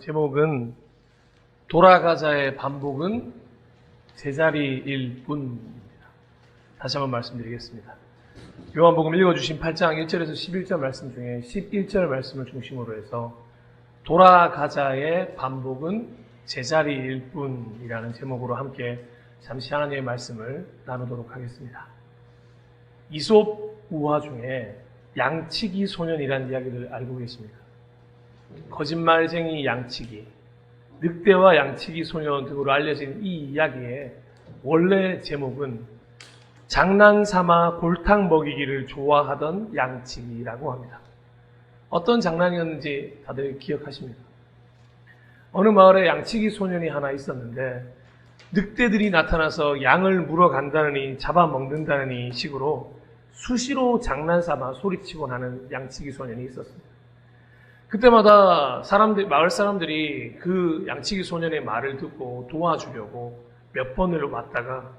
제목은 돌아가자의 반복은 제자리일 뿐입니다. 다시 한번 말씀드리겠습니다. 요한복음 읽어주신 8장 1절에서 11절 말씀 중에 11절 말씀을 중심으로 해서 돌아가자의 반복은 제자리일 뿐이라는 제목으로 함께 잠시 하나님의 말씀을 나누도록 하겠습니다. 이솝 우화 중에 양치기 소년이라는 이야기를 알고 계십니까? 거짓말쟁이 양치기, 늑대와 양치기 소년 등으로 알려진 이 이야기의 원래 제목은 장난삼아 골탕 먹이기를 좋아하던 양치기라고 합니다. 어떤 장난이었는지 다들 기억하십니까? 어느 마을에 양치기 소년이 하나 있었는데 늑대들이 나타나서 양을 물어간다느니 잡아먹는다느니 식으로 수시로 장난삼아 소리치곤 하는 양치기 소년이 있었습니다. 그때마다 마을 사람들이 그 양치기 소년의 말을 듣고 도와주려고 몇 번을 왔다가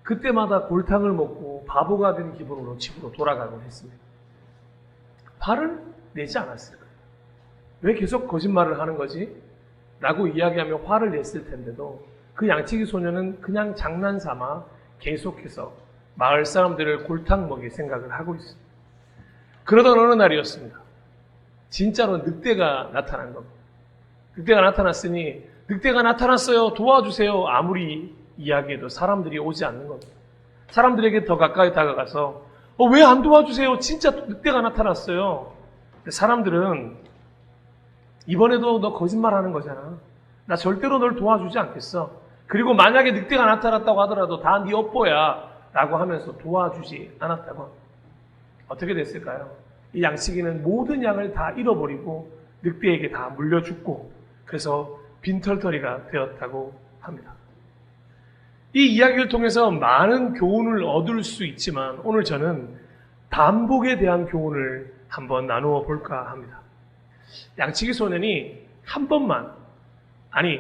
그때마다 골탕을 먹고 바보가 된 기분으로 집으로 돌아가곤 했습니다. 화를 내지 않았을까요? 왜 계속 거짓말을 하는 거지? 라고 이야기하며 화를 냈을 텐데도 그 양치기 소년은 그냥 장난삼아 계속해서 마을 사람들을 골탕 먹일 생각을 하고 있습니다. 그러던 어느 날이었습니다. 진짜로 늑대가 나타난 겁니다. 늑대가 나타났으니 늑대가 나타났어요. 도와주세요. 아무리 이야기해도 사람들이 오지 않는 겁니다. 사람들에게 더 가까이 다가가서 왜 안 도와주세요? 진짜 늑대가 나타났어요. 사람들은 이번에도 너 거짓말하는 거잖아. 나 절대로 널 도와주지 않겠어. 그리고 만약에 늑대가 나타났다고 하더라도 다 네 업보야 라고 하면서 도와주지 않았다고 합니다. 어떻게 됐을까요? 이 양치기는 모든 양을 다 잃어버리고 늑대에게 다 물려 죽고 그래서 빈털터리가 되었다고 합니다. 이 이야기를 통해서 많은 교훈을 얻을 수 있지만 오늘 저는 반복에 대한 교훈을 한번 나누어 볼까 합니다. 양치기 소년이 한 번만, 아니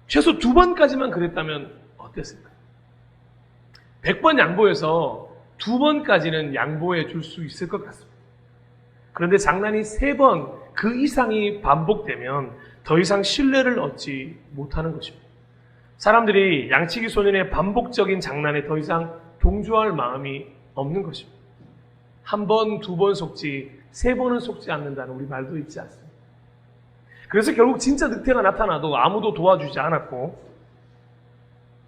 최소 2번까지만 그랬다면 어땠을까요? 100번 양보해서 2번까지는 양보해 줄 수 있을 것 같습니다. 그런데 장난이 3번 그 이상이 반복되면 더 이상 신뢰를 얻지 못하는 것입니다. 사람들이 양치기 소년의 반복적인 장난에 더 이상 동조할 마음이 없는 것입니다. 1번, 2번 속지 3번은 속지 않는다는 우리 말도 있지 않습니까? 그래서 결국 진짜 늑대가 나타나도 아무도 도와주지 않았고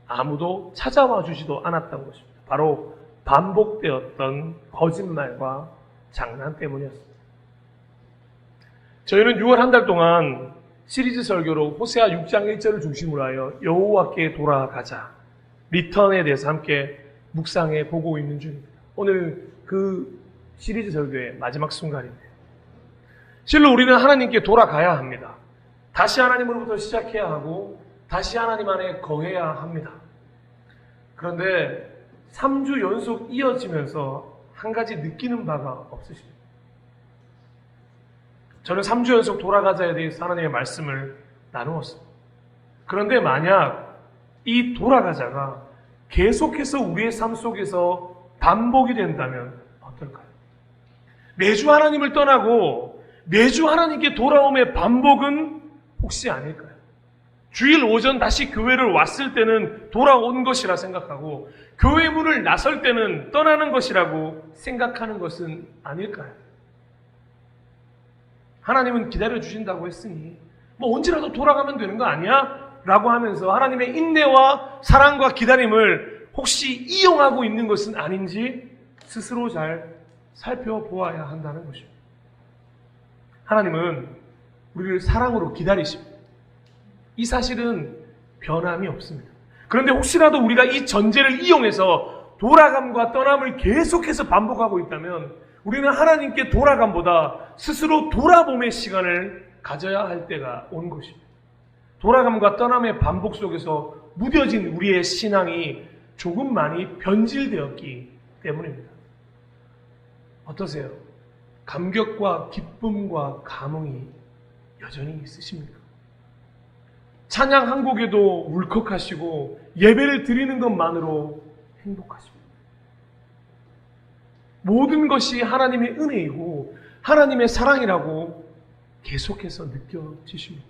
아무도 찾아와 주지도 않았던 것입니다. 바로 반복되었던 거짓말과 장난 때문이었습니다. 저희는 6월 한 달 동안 시리즈 설교로 호세아 6장 1절을 중심으로 하여 여호와께 돌아가자, 리턴에 대해서 함께 묵상해 보고 있는 중입니다. 오늘 그 시리즈 설교의 마지막 순간인데요. 실로 우리는 하나님께 돌아가야 합니다. 다시 하나님으로부터 시작해야 하고 다시 하나님 안에 거해야 합니다. 그런데 3주 연속 이어지면서 한 가지 느끼는 바가 없으십니까? 저는 3주 연속 돌아가자에 대해서 하나님의 말씀을 나누었습니다. 그런데 만약 이 돌아가자가 계속해서 우리의 삶 속에서 반복이 된다면 어떨까요? 매주 하나님을 떠나고 매주 하나님께 돌아옴의 반복은 혹시 아닐까요? 주일 오전 다시 교회를 왔을 때는 돌아온 것이라 생각하고 교회 문을 나설 때는 떠나는 것이라고 생각하는 것은 아닐까요? 하나님은 기다려주신다고 했으니 언제라도 돌아가면 되는 거 아니야? 라고 하면서 하나님의 인내와 사랑과 기다림을 혹시 이용하고 있는 것은 아닌지 스스로 잘 살펴보아야 한다는 것입니다. 하나님은 우리를 사랑으로 기다리십니다. 이 사실은 변함이 없습니다. 그런데 혹시라도 우리가 이 전제를 이용해서 돌아감과 떠남을 계속해서 반복하고 있다면 우리는 하나님께 돌아감보다 스스로 돌아봄의 시간을 가져야 할 때가 온 것입니다. 돌아감과 떠남의 반복 속에서 무뎌진 우리의 신앙이 조금 많이 변질되었기 때문입니다. 어떠세요? 감격과 기쁨과 감흥이 여전히 있으십니까? 찬양 한 곡에도 울컥하시고 예배를 드리는 것만으로 행복하십니다. 모든 것이 하나님의 은혜이고 하나님의 사랑이라고 계속해서 느껴지십니다.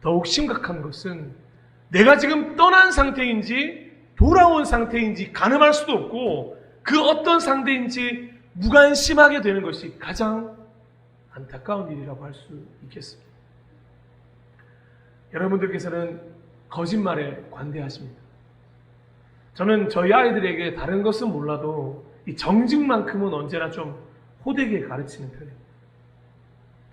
더욱 심각한 것은 내가 지금 떠난 상태인지 돌아온 상태인지 가늠할 수도 없고 그 어떤 상태인지 무관심하게 되는 것이 가장 안타까운 일이라고 할 수 있겠습니다. 여러분들께서는 거짓말에 관대하십니다. 저는 저희 아이들에게 다른 것은 몰라도 이 정직만큼은 언제나 좀 호되게 가르치는 편입니다.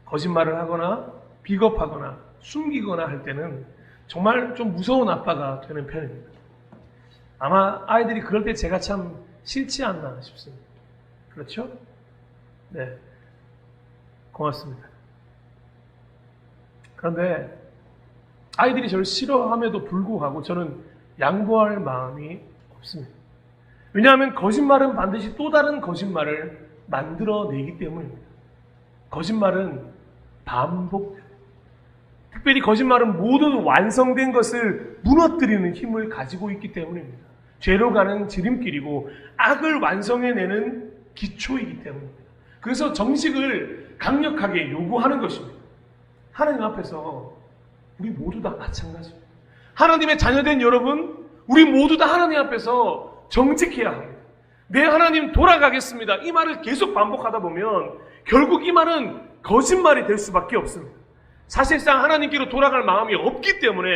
거짓말을 하거나 비겁하거나 숨기거나 할 때는 정말 좀 무서운 아빠가 되는 편입니다. 아마 아이들이 그럴 때 제가 참 싫지 않나 싶습니다. 그렇죠? 네. 고맙습니다. 그런데 아이들이 저를 싫어함에도 불구하고 저는 양보할 마음이 없습니다. 왜냐하면 거짓말은 반드시 또 다른 거짓말을 만들어내기 때문입니다. 거짓말은 반복, 특별히 거짓말은 모든 완성된 것을 무너뜨리는 힘을 가지고 있기 때문입니다. 죄로 가는 지름길이고 악을 완성해내는 기초이기 때문입니다. 그래서 정직을 강력하게 요구하는 것입니다. 하나님 앞에서 우리 모두 다 마찬가지입니다. 하나님의 자녀된 여러분, 우리 모두 다 하나님 앞에서 정직해야 합니다. 네, 하나님 돌아가겠습니다. 이 말을 계속 반복하다 보면 결국 이 말은 거짓말이 될 수밖에 없습니다. 사실상 하나님께로 돌아갈 마음이 없기 때문에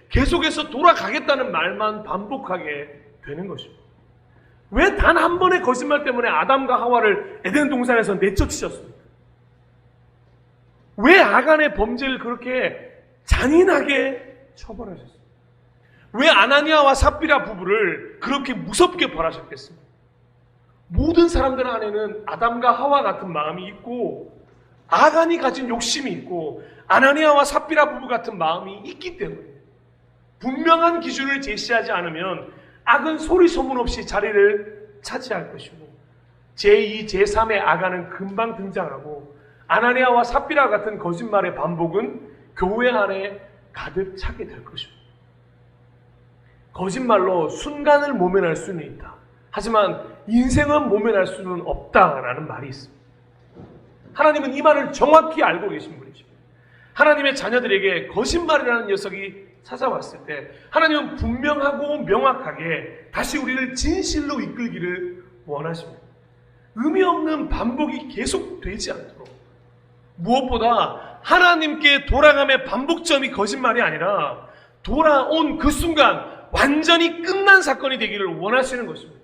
계속해서 돌아가겠다는 말만 반복하게 되는 것입니다. 왜 단 한 번의 거짓말 때문에 아담과 하와를 에덴 동산에서 내쫓으셨습니까? 왜 아간의 범죄를 그렇게 잔인하게 처벌하셨습니까? 왜 아나니아와 삽비라 부부를 그렇게 무섭게 벌하셨겠습니까? 모든 사람들 안에는 아담과 하와 같은 마음이 있고 아간이 가진 욕심이 있고 아나니아와 삽비라 부부 같은 마음이 있기 때문에 분명한 기준을 제시하지 않으면 악은 소리 소문 없이 자리를 차지할 것이고 제2, 제3의 아간은 금방 등장하고 아나니아와 삽비라 같은 거짓말의 반복은 교회 안에 가득 차게 될 것입니다. 거짓말로 순간을 모면할 수는 있다. 하지만 인생은 모면할 수는 없다라는 말이 있습니다. 하나님은 이 말을 정확히 알고 계신 분이십니다. 하나님의 자녀들에게 거짓말이라는 녀석이 찾아왔을 때 하나님은 분명하고 명확하게 다시 우리를 진실로 이끌기를 원하십니다. 의미 없는 반복이 계속되지 않도록 무엇보다 하나님께 돌아감의 반복점이 거짓말이 아니라 돌아온 그 순간 완전히 끝난 사건이 되기를 원하시는 것입니다.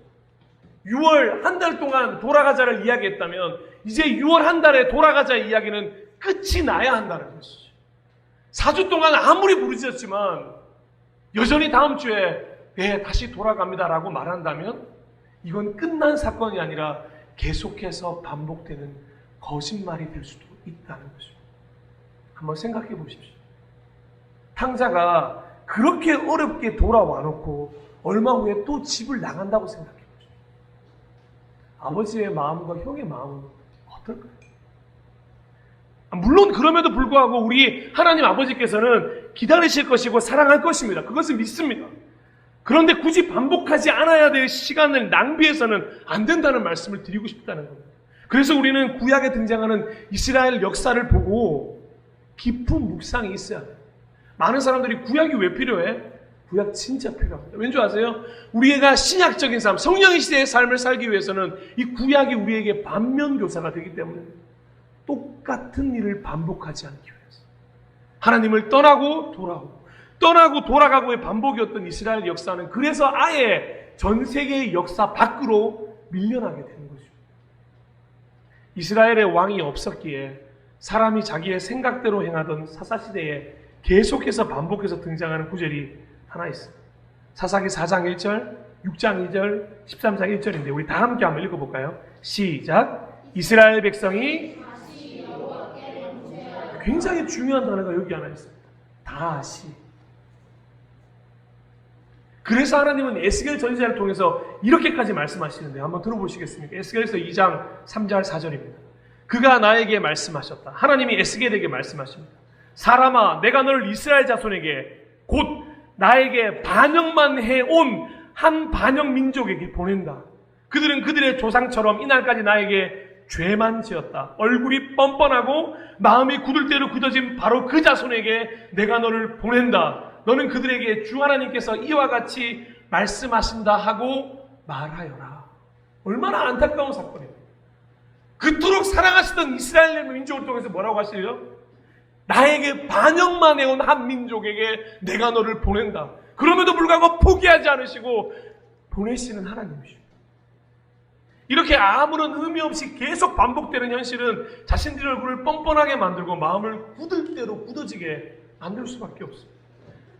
6월 한 달 동안 돌아가자를 이야기했다면 이제 6월 한 달에 돌아가자 이야기는 끝이 나야 한다는 것이죠. 4주 동안 아무리 부르짖었지만 여전히 다음 주에 네, 다시 돌아갑니다라고 말한다면 이건 끝난 사건이 아니라 계속해서 반복되는 거짓말이 될 수도 있다는 것입니다. 한번 생각해 보십시오. 탕자가 그렇게 어렵게 돌아와 놓고 얼마 후에 또 집을 나간다고 생각해 보십시오. 아버지의 마음과 형의 마음은 어떨까요? 물론 그럼에도 불구하고 우리 하나님 아버지께서는 기다리실 것이고 사랑할 것입니다. 그것은 믿습니다. 그런데 굳이 반복하지 않아야 될 시간을 낭비해서는 안 된다는 말씀을 드리고 싶다는 겁니다. 그래서 우리는 구약에 등장하는 이스라엘 역사를 보고 깊은 묵상이 있어야 돼요. 많은 사람들이 구약이 왜 필요해? 구약 진짜 필요합니다. 왠지 아세요? 우리가 신약적인 삶, 성령의 시대의 삶을 살기 위해서는 이 구약이 우리에게 반면교사가 되기 때문에 똑같은 일을 반복하지 않기 위해서 하나님을 떠나고 돌아오고 떠나고 돌아가고의 반복이었던 이스라엘 역사는 그래서 아예 전 세계의 역사 밖으로 밀려나게 되는 것입니다. 이스라엘의 왕이 없었기에 사람이 자기의 생각대로 행하던 사사시대에 계속해서 반복해서 등장하는 구절이 하나 있습니다. 사사기 4장 1절, 6장 2절, 13장 1절인데 우리 다 함께 한번 읽어볼까요? 시작! 이스라엘 백성이 굉장히 중요한 단어가 여기 하나 있습니다. 다시. 그래서 하나님은 에스겔 전지자를 통해서 이렇게까지 말씀하시는데 한번 들어보시겠습니까? 에스겔서 2장 3절 4절입니다. 그가 나에게 말씀하셨다. 하나님이 에스겔에게 말씀하십니다. 사람아, 내가 너를 이스라엘 자손에게 곧 나에게 반역만 해온 한 반역 민족에게 보낸다. 그들은 그들의 조상처럼 이날까지 나에게 죄만 지었다. 얼굴이 뻔뻔하고 마음이 굳을 대로 굳어진 바로 그 자손에게 내가 너를 보낸다. 너는 그들에게 주 하나님께서 이와 같이 말씀하신다 하고 말하여라. 얼마나 안타까운 사건이에요. 그토록 사랑하시던 이스라엘 민족을 통해서 뭐라고 하시죠? 나에게 반역만 해온 한 민족에게 내가 너를 보낸다. 그럼에도 불구하고 포기하지 않으시고 보내시는 하나님이십니다. 이렇게 아무런 의미 없이 계속 반복되는 현실은 자신들의 얼굴을 뻔뻔하게 만들고 마음을 굳을 대로 굳어지게 만들 수밖에 없습니다.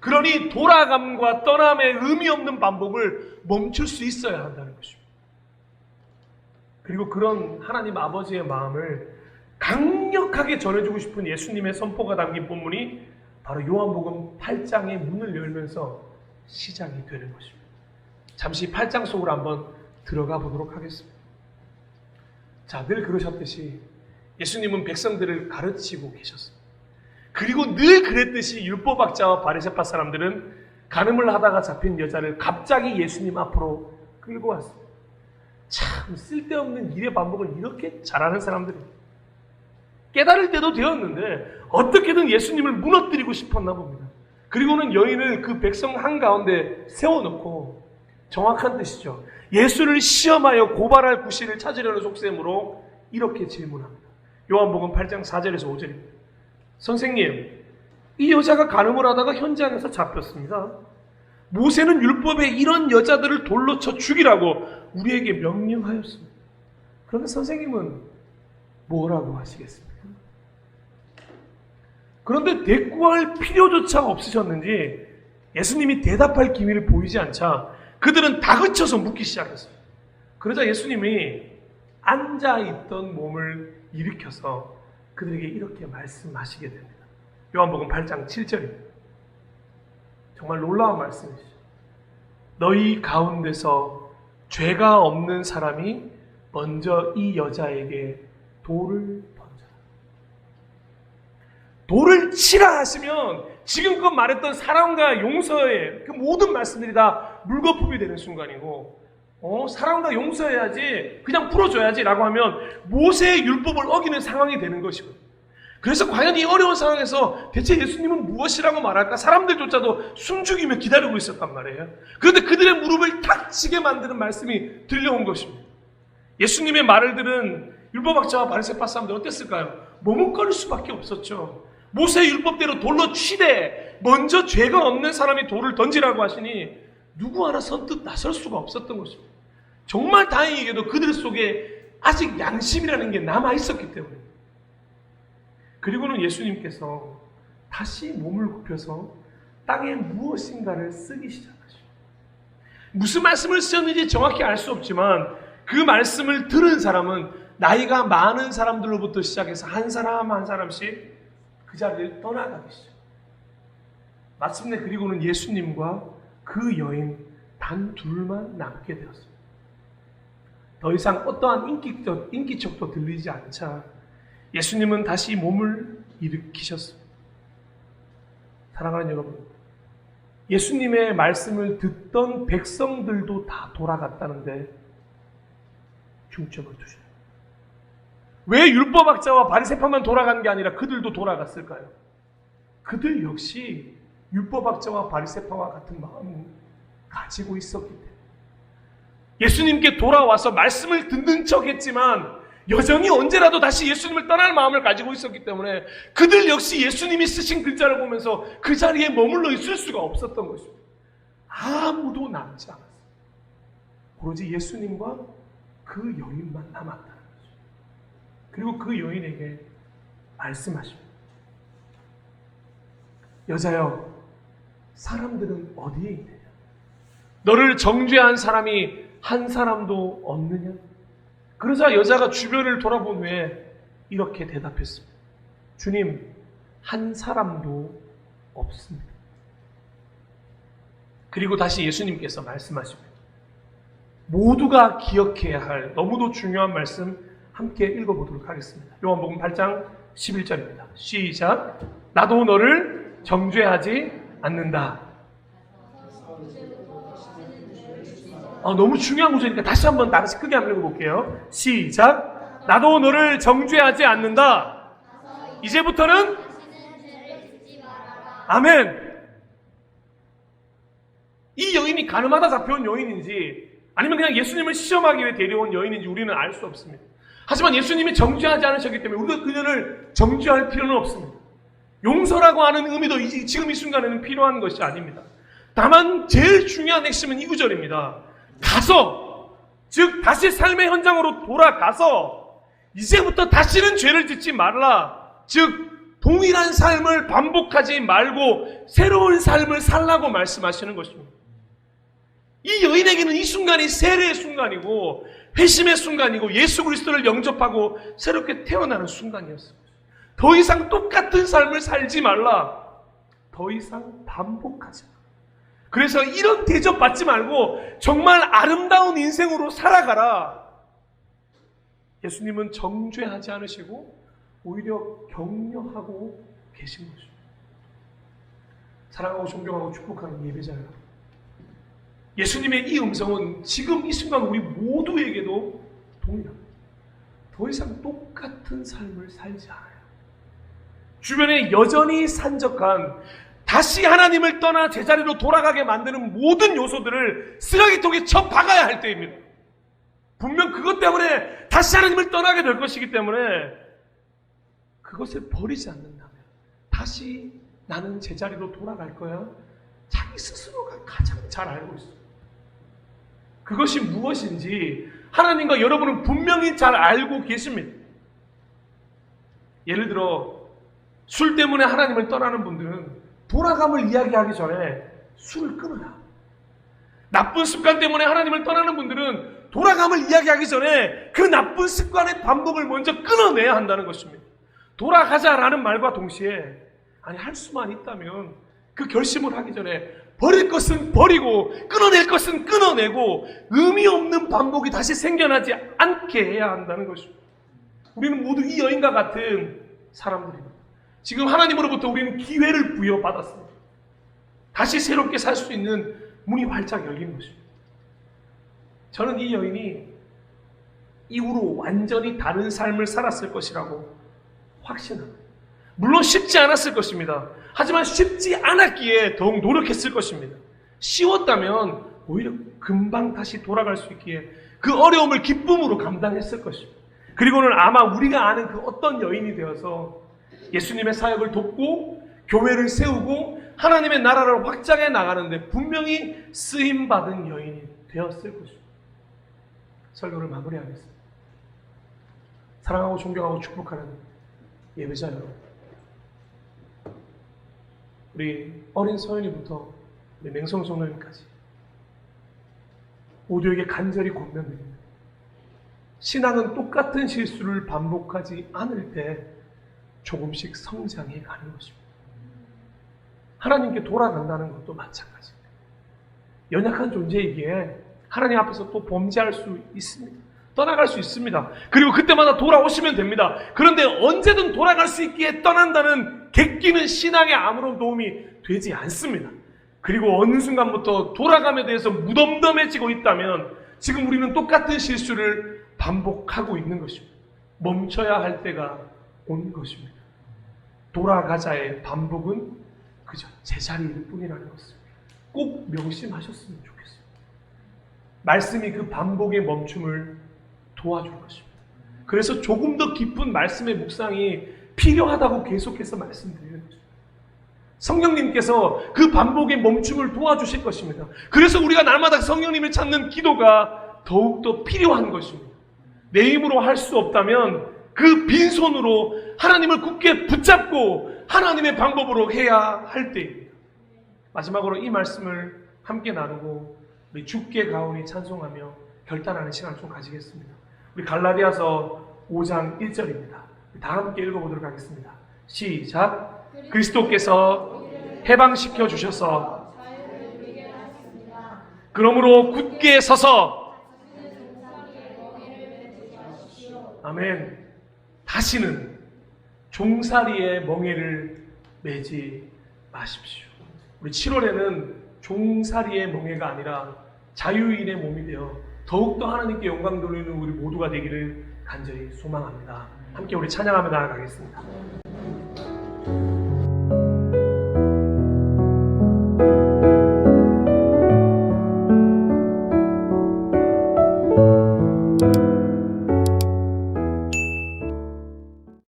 그러니 돌아감과 떠남의 의미 없는 반복을 멈출 수 있어야 한다는 것입니다. 그리고 그런 하나님 아버지의 마음을 강력하게 전해주고 싶은 예수님의 선포가 담긴 본문이 바로 요한복음 8장의 문을 열면서 시작이 되는 것입니다. 잠시 8장 속으로 한번 들어가 보도록 하겠습니다. 자, 늘 그러셨듯이 예수님은 백성들을 가르치고 계셨습니다. 그리고 늘 그랬듯이 율법학자와 바리새파 사람들은 간음을 하다가 잡힌 여자를 갑자기 예수님 앞으로 끌고 왔습니다. 참 쓸데없는 일의 반복을 이렇게 잘하는 사람들입니다. 깨달을 때도 되었는데 어떻게든 예수님을 무너뜨리고 싶었나 봅니다. 그리고는 여인을 그 백성 한가운데 세워놓고 정확한 뜻이죠. 예수를 시험하여 고발할 구실을 찾으려는 속셈으로 이렇게 질문합니다. 요한복음 8장 4절에서 5절입니다. 선생님, 이 여자가 간음을 하다가 현장에서 잡혔습니다. 모세는 율법에 이런 여자들을 돌로 쳐 죽이라고 우리에게 명령하였습니다. 그런데 선생님은 뭐라고 하시겠습니까? 그런데 대꾸할 필요조차 없으셨는지 예수님이 대답할 기미를 보이지 않자 그들은 다그쳐서 묻기 시작했어요. 그러자 예수님이 앉아있던 몸을 일으켜서 그들에게 이렇게 말씀하시게 됩니다. 요한복음 8장 7절입니다. 정말 놀라운 말씀이시죠. 너희 가운데서 죄가 없는 사람이 먼저 이 여자에게 돌을 던져라. 돌을 치라 하시면 지금껏 말했던 사랑과 용서의 그 모든 말씀들이 다 물거품이 되는 순간이고, 사랑과 용서해야지, 그냥 풀어줘야지 라고 하면 모세의 율법을 어기는 상황이 되는 것이거든요. 그래서 과연 이 어려운 상황에서 대체 예수님은 무엇이라고 말할까? 사람들조차도 숨죽이며 기다리고 있었단 말이에요. 그런데 그들의 무릎을 탁 치게 만드는 말씀이 들려온 것입니다. 예수님의 말을 들은 율법학자와 바리새파 사람들 어땠을까요? 머뭇거릴 수밖에 없었죠. 모세의 율법대로 돌로 치되 먼저 죄가 없는 사람이 돌을 던지라고 하시니 누구 하나 선뜻 나설 수가 없었던 것입니다. 정말 다행히게도 그들 속에 아직 양심이라는 게 남아있었기 때문에. 그리고는 예수님께서 다시 몸을 굽혀서 땅에 무엇인가를 쓰기 시작하시고, 무슨 말씀을 쓰셨는지 정확히 알 수 없지만 그 말씀을 들은 사람은 나이가 많은 사람들로부터 시작해서 한 사람 한 사람씩 그 자리를 떠나가기 시작. 마침내 그리고는 예수님과 그 여인 단 둘만 남게 되었습니다. 더 이상 어떠한 인기척도 들리지 않자 예수님은 다시 몸을 일으키셨습니다. 사랑하는 여러분, 예수님의 말씀을 듣던 백성들도 다 돌아갔다는데 중점을 두셔요. 왜 율법학자와 바리새파만 돌아간 게 아니라 그들도 돌아갔을까요? 그들 역시 율법학자와 바리새파와 같은 마음을 가지고 있었기 때문에 예수님께 돌아와서 말씀을 듣는 척 했지만 여전히 언제라도 다시 예수님을 떠날 마음을 가지고 있었기 때문에 그들 역시 예수님이 쓰신 글자를 보면서 그 자리에 머물러 있을 수가 없었던 것입니다. 아무도 남지 않았어요. 오로지 예수님과 그 여인만 남았다는 거죠. 그리고 그 여인에게 말씀하십니다. 여자여, 사람들은 어디에 있느냐? 너를 정죄한 사람이 한 사람도 없느냐? 그러자 여자가 주변을 돌아본 후에 이렇게 대답했습니다. 주님, 한 사람도 없습니다. 그리고 다시 예수님께서 말씀하십니다. 모두가 기억해야 할 너무도 중요한 말씀 함께 읽어보도록 하겠습니다. 요한복음 8장 11절입니다. 시작. 나도 너를 정죄하지 않는다. 너무 중요한 구절이니까 다시 한번 크게 한번 읽어볼게요. 시작. 나도 너를 정죄하지 않는다. 이제부터는 아멘. 이 여인이 가늠하다 잡혀온 여인인지 아니면 그냥 예수님을 시험하기 위해 데려온 여인인지 우리는 알 수 없습니다. 하지만 예수님이 정죄하지 않으셨기 때문에 우리가 그녀를 정죄할 필요는 없습니다. 용서라고 하는 의미도 지금 이 순간에는 필요한 것이 아닙니다. 다만 제일 중요한 핵심은 이 구절입니다. 가서, 즉 다시 삶의 현장으로 돌아가서 이제부터 다시는 죄를 짓지 말라. 즉 동일한 삶을 반복하지 말고 새로운 삶을 살라고 말씀하시는 것입니다. 이 여인에게는 이 순간이 세례의 순간이고 회심의 순간이고 예수 그리스도를 영접하고 새롭게 태어나는 순간이었습니다. 더 이상 똑같은 삶을 살지 말라. 더 이상 반복하지 말라. 그래서 이런 대접 받지 말고 정말 아름다운 인생으로 살아가라. 예수님은 정죄하지 않으시고 오히려 격려하고 계신 것입니다. 사랑하고 존경하고 축복하는 예배자 여러분, 예수님의 이 음성은 지금 이 순간 우리 모두에게도 동일합니다. 더 이상 똑같은 삶을 살지 않아요. 주변에 여전히 산적한 다시 하나님을 떠나 제자리로 돌아가게 만드는 모든 요소들을 쓰레기통에 쳐박아야 할 때입니다. 분명 그것 때문에 다시 하나님을 떠나게 될 것이기 때문에 그것을 버리지 않는다면 다시 나는 제자리로 돌아갈 거야. 자기 스스로가 가장 잘 알고 있어요. 그것이 무엇인지 하나님과 여러분은 분명히 잘 알고 계십니다. 예를 들어 술 때문에 하나님을 떠나는 분들은 돌아감을 이야기하기 전에 술을 끊어야. 나쁜 습관 때문에 하나님을 떠나는 분들은 돌아감을 이야기하기 전에 그 나쁜 습관의 반복을 먼저 끊어내야 한다는 것입니다. 돌아가자라는 말과 동시에 아니 할 수만 있다면 그 결심을 하기 전에 버릴 것은 버리고 끊어낼 것은 끊어내고 의미 없는 반복이 다시 생겨나지 않게 해야 한다는 것입니다. 우리는 모두 이 여인과 같은 사람들입니다. 지금 하나님으로부터 우리는 기회를 부여받았습니다. 다시 새롭게 살 수 있는 문이 활짝 열린 것입니다. 저는 이 여인이 이후로 완전히 다른 삶을 살았을 것이라고 확신합니다. 물론 쉽지 않았을 것입니다. 하지만 쉽지 않았기에 더욱 노력했을 것입니다. 쉬웠다면 오히려 금방 다시 돌아갈 수 있기에 그 어려움을 기쁨으로 감당했을 것입니다. 그리고는 아마 우리가 아는 그 어떤 여인이 되어서 예수님의 사역을 돕고 교회를 세우고 하나님의 나라를 확장해 나가는데 분명히 쓰임받은 여인이 되었을 것입니다. 설교를 마무리하겠습니다. 사랑하고 존경하고 축복하는 예배자 여러분, 우리 어린 서연이부터 우리 맹성 소녀님까지 모두에게 간절히 권면드립니다. 신앙은 똑같은 실수를 반복하지 않을 때 조금씩 성장해 가는 것입니다. 하나님께 돌아간다는 것도 마찬가지입니다. 연약한 존재이기에 하나님 앞에서 또 범죄할 수 있습니다. 떠나갈 수 있습니다. 그리고 그때마다 돌아오시면 됩니다. 그런데 언제든 돌아갈 수 있기에 떠난다는 객기는 신앙에 아무런 도움이 되지 않습니다. 그리고 어느 순간부터 돌아감에 대해서 무덤덤해지고 있다면 지금 우리는 똑같은 실수를 반복하고 있는 것입니다. 멈춰야 할 때가 온 것입니다. 돌아가자의 반복은 그저 제자리일 뿐이라는 것을 꼭 명심하셨으면 좋겠습니다. 말씀이 그 반복의 멈춤을 도와줄 것입니다. 그래서 조금 더 깊은 말씀의 묵상이 필요하다고 계속해서 말씀드리는 것입니다. 성령님께서 그 반복의 멈춤을 도와주실 것입니다. 그래서 우리가 날마다 성령님을 찾는 기도가 더욱더 필요한 것입니다. 내 힘으로 할 수 없다면 그 빈손으로 하나님을 굳게 붙잡고 하나님의 방법으로 해야 할 때입니다. 마지막으로 이 말씀을 함께 나누고 우리 주께 가오니 찬송하며 결단하는 시간을 좀 가지겠습니다. 우리 갈라디아서 5장 1절입니다. 다 함께 읽어보도록 하겠습니다. 시작. 그리스도께서 해방시켜 주셔서 그러므로 굳게 서서 아멘. 다시는 종살이의 멍에를 매지 마십시오. 우리 7월에는 종살이의 멍에가 아니라 자유인의 몸이 되어 더욱더 하나님께 영광 돌리는 우리 모두가 되기를 간절히 소망합니다. 함께 우리 찬양하며 나아가겠습니다.